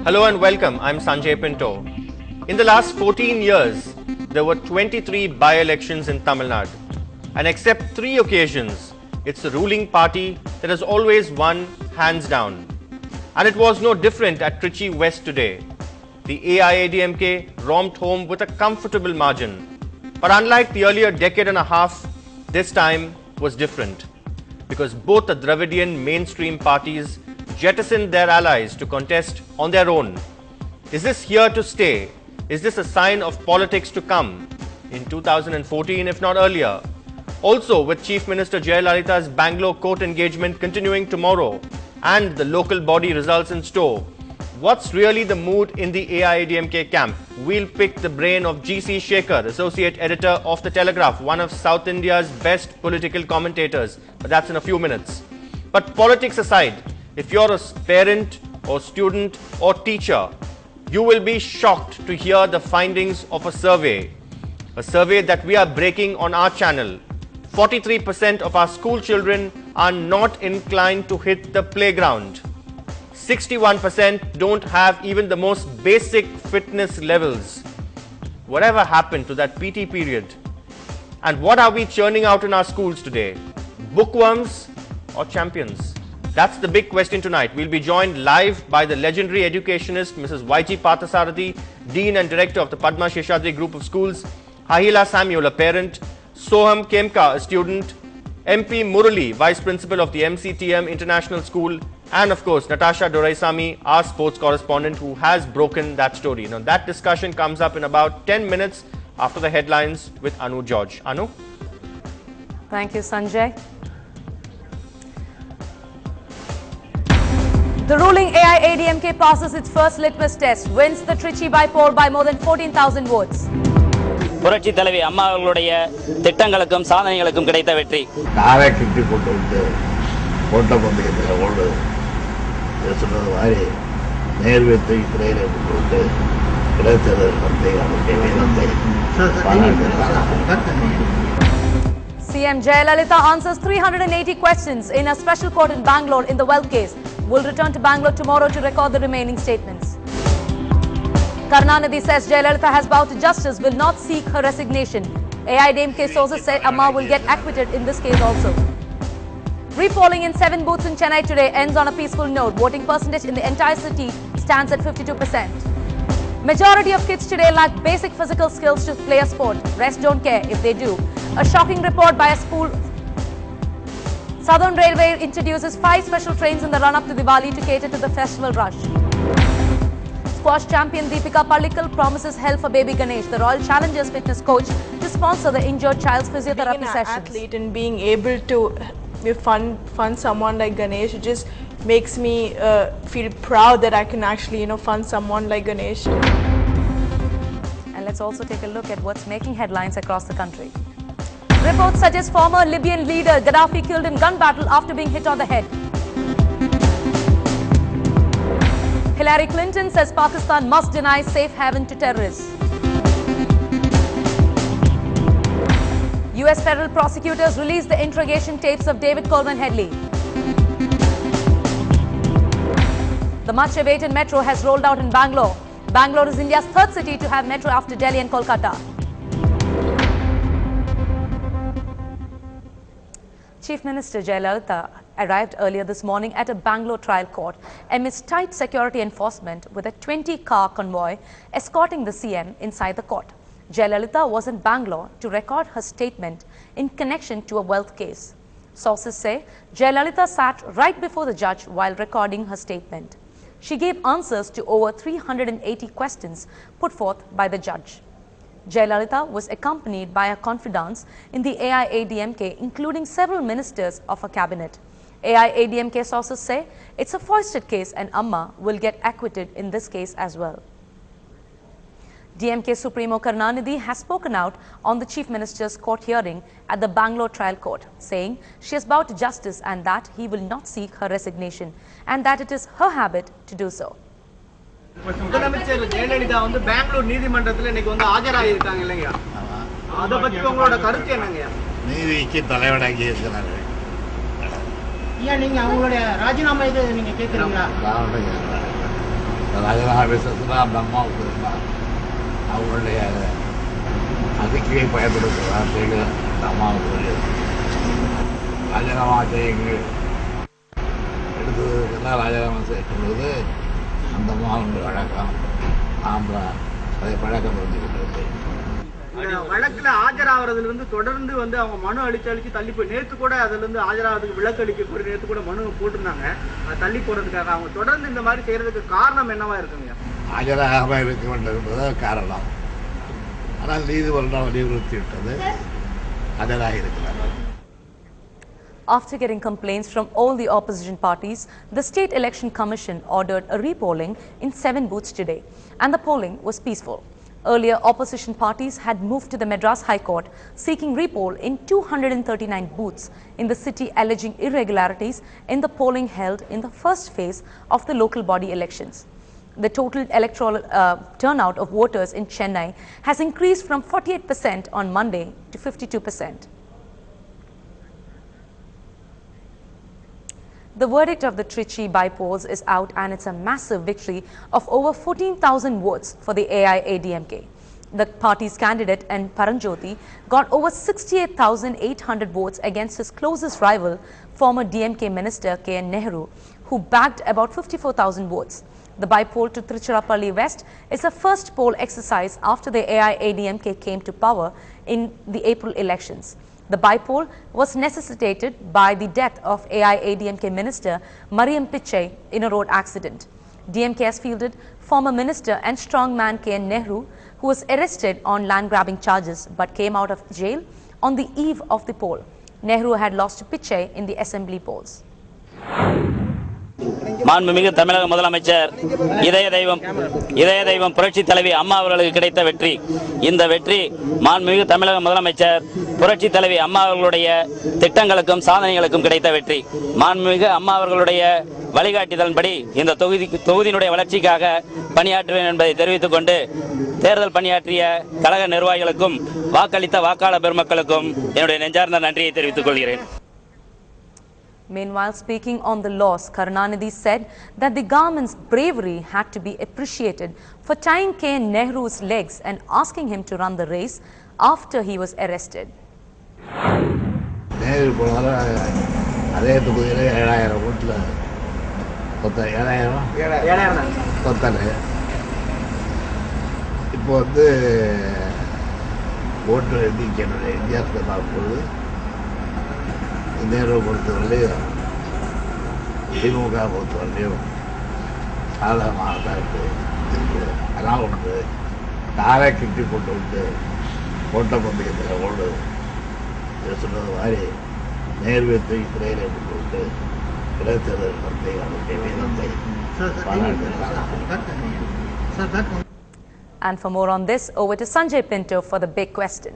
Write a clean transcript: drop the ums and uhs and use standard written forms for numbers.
Hello and welcome. I'm Sanjay Pinto. In the last 14 years, there were 23 by-elections in Tamil Nadu. And except 3 occasions, it's the ruling party that has always won hands down. And it was no different at Trichy West today. The AIADMK romped home with a comfortable margin. But unlike the earlier decade and a half, this time was different. Because both the Dravidian mainstream parties jettisoned their allies to contest on their own. Is this here to stay? Is this a sign of politics to come in 2014, if not earlier? Also, with Chief Minister Jayalalitha's Bangalore court engagement continuing tomorrow and the local body results in store, what's really the mood in the AIADMK camp? We'll pick the brain of G.C. Shekhar, Associate Editor of The Telegraph, one of South India's best political commentators. But that's in a few minutes. But politics aside, if you're a parent or student or teacher, you will be shocked to hear the findings of a survey that we are breaking on our channel. 43% of our school children are not inclined to hit the playground. 61% don't have even the most basic fitness levels. Whatever happened to that PT period? And what are we churning out in our schools today? Bookworms or champions? That's the big question tonight. We'll be joined live by the legendary educationist Mrs. Y.G. Parthasarathi, Dean and Director of the Padma Sheshadri Group of Schools, Hahila Samuel, a parent, Soham Kemka, a student, MP Murali, Vice Principal of the MCTM International School, and of course Natasha Doraisamy, our sports correspondent, who has broken that story. Now that discussion comes up in about 10 minutes after the headlines with Anu George. Anu? Thank you, Sanjay. The ruling AIADMK passes its first litmus test, wins the Trichy by poll by more than 14,000 votes. புரட்சி தலைவி அம்மா அவர்களுடைய திட்டங்களுக்கும் சாதனைகளுக்கும் கிடைத்த வெற்றி. நாளை கிட்டி போட்டு விட்டு ஓட்ட பந்தயத்தில் ஓடு சொன்னது மாதிரி நேர்வத்தை திரையில போட்டு விட்டு கிடைத்தது CM Jayalalitha answers 380 questions in a special court in Bangalore in the wealth case. Will return to Bangalore tomorrow to record the remaining statements. Karunanidhi says Jayalalitha has vowed to justice, will not seek her resignation. AIADMK sources said Amma will get acquitted in this case also. Repolling in 7 booths in Chennai today ends on a peaceful note. Voting percentage in the entire city stands at 52%. Majority of kids today lack basic physical skills to play a sport. Rest don't care if they do. A shocking report by a school. Southern Railway introduces 5 special trains in the run-up to Diwali to cater to the festival rush. Squash champion Deepika Pallikal promises help for baby Ganesh. The Royal Challengers fitness coach to sponsor the injured child's physiotherapy sessions. Being an athlete and being able to fund someone like Ganesh, it just makes me feel proud that I can actually, fund someone like Ganesh. And let's also take a look at what's making headlines across the country. Reports suggest former Libyan leader Gaddafi killed in gun battle after being hit on the head. Hillary Clinton says Pakistan must deny safe haven to terrorists. US federal prosecutors released the interrogation tapes of David Coleman Headley. The much-awaited metro has rolled out in Bangalore. Bangalore is India's 3rd city to have metro after Delhi and Kolkata. Chief Minister Jayalalitha arrived earlier this morning at a Bangalore trial court amidst tight security enforcement with a 20-car convoy escorting the CM inside the court. Jayalalitha was in Bangalore to record her statement in connection to a wealth case. Sources say Jayalalitha sat right before the judge while recording her statement. She gave answers to over 380 questions put forth by the judge. Jayalalitha was accompanied by her confidants in the AIADMK, including several ministers of her cabinet. AIADMK sources say it's a foisted case and Amma will get acquitted in this case as well. DMK Supremo Karunanidhi has spoken out on the Chief Minister's court hearing at the Bangalore trial court, saying she has vowed to justice and that he will not seek her resignation and that it is her habit to do so. முதலமைச்சர் ஜெயலலிதா பெங்களூர் நீதிமன்றத்தில் இன்னைக்கு ஆஜராகியிருக்காங்க இல்லையா? அத பத்தி உங்களோட கருத்து என்னங்க? நீதிக்கு தலைவனாகி இருக்கிறாங்க. ஏன் நீங்க அவங்களுடைய ராஜினாமா இது நீங்க கேக்குறீங்களா? ராஜினாமா பேசுறதுனா அந்த அம்மாவுக்கு இருந்தால் அவங்களுடைய அறிக்கையை பயன்படுத்துகிற வார்த்தைகள் அந்த அம்மாவுக்கு தெரியாது. ராஜினாமா செய்யுங்கள் எடுத்ததுக்கெல்லாம் ராஜினாமா செய்யும்போது அந்த அம்மாவுடைய வழக்கம் நாம் அதை பழக்கம் வந்து கொண்டிருக்கேன். வழக்குல ஆஜராகிறதுல இருந்து தொடர்ந்து வந்து அவங்க மனு அழிச்சு தள்ளி போய் நேற்று கூட அதுல இருந்து ஆஜராகிறதுக்கு விலக்கு அளிக்க போய் நேற்று கூட மனு போட்டிருந்தாங்க. அது தள்ளி போறதுக்காக அவங்க தொடர்ந்து இந்த மாதிரி செய்யறதுக்கு காரணம் என்னவா இருக்குங்க? ஆஜராகாமல் இருக்க வேண்டும் என்பது காரணம். ஆனால் நீதிமன்றம் வலியுறுத்தி விட்டது ஆஜராக இருக்கிறார். After getting complaints from all the opposition parties, the State Election Commission ordered a repolling in 7 booths today, and the polling was peaceful. Earlier, opposition parties had moved to the Madras High Court seeking repoll in 239 booths in the city, alleging irregularities in the polling held in the first phase of the local body elections. The total electoral turnout of voters in Chennai has increased from 48% on Monday to 52%. The verdict of the Trichy by-polls is out, and it's a massive victory of over 14,000 votes for the AIADMK. The party's candidate and Paranjoti got over 68,800 votes against his closest rival, former DMK minister K.N. Nehru, who bagged about 54,000 votes. The by-poll to Tiruchirappalli West is a first poll exercise after the AIADMK came to power in the April elections. The by-poll was necessitated by the death of AIADMK minister Mariam Pichai in a road accident. DMK has fielded former minister and strongman K.N. Nehru, who was arrested on land-grabbing charges but came out of jail on the eve of the poll. Nehru had lost to Pichai in the assembly polls. மாண்புமிகு தமிழக முதலமைச்சர் இதய தெய்வம் புரட்சி தலைவி அம்மா அவர்களுக்கு கிடைத்த வெற்றி. இந்த வெற்றி மாண்புமிகு தமிழக முதலமைச்சர் புரட்சி தலைவி அம்மா அவர்களுடைய திட்டங்களுக்கும் சாதனைகளுக்கும் கிடைத்த வெற்றி. மாண்புமிகு அம்மா அவர்களுடைய வழிகாட்டுதலின்படி இந்த தொகுதியினுடைய வளர்ச்சிக்காக பணியாற்றுவேன் என்பதை தெரிவித்துக் கொண்டு தேர்தல் பணியாற்றிய கழக நிர்வாகிகளுக்கும் வாக்களித்த வாக்காளர் பெருமக்களுக்கும் என்னுடைய நெஞ்சார்ந்த நன்றியை தெரிவித்துக் கொள்கிறேன். Meanwhile, speaking on the loss, Karunanidhi said that the government's bravery had to be appreciated for tying K.N. Nehru's legs and asking him to run the race after he was arrested. Nehru போனால அதே தொகுதியில் 7,000 ஓட்டில் 7,000 கொத்தலை. இப்போ வந்து ஓட்டு எண்ணிக்கையினுடைய வித்தியாசத்தை பார்க்கும்போது நேரு பொறுத்தவரையிலையும் திமுக பொறுத்தவரையிலையும் சாதகமாக தான் இருக்குது. அதனால் ஒன்று காரை கிட்டி போட்டு விட்டு ஓட்ட பந்தயத்தில் ஓடு சொன்னது மாதிரி நேர்வத்தை சிறையில் போட்டு விட்டு இடைத்தேர்தல் நடத்தை அவருடைய வீரத்தை பாராட்டுகிறார். And for more on this, over to Sanjay Pinto for the big question.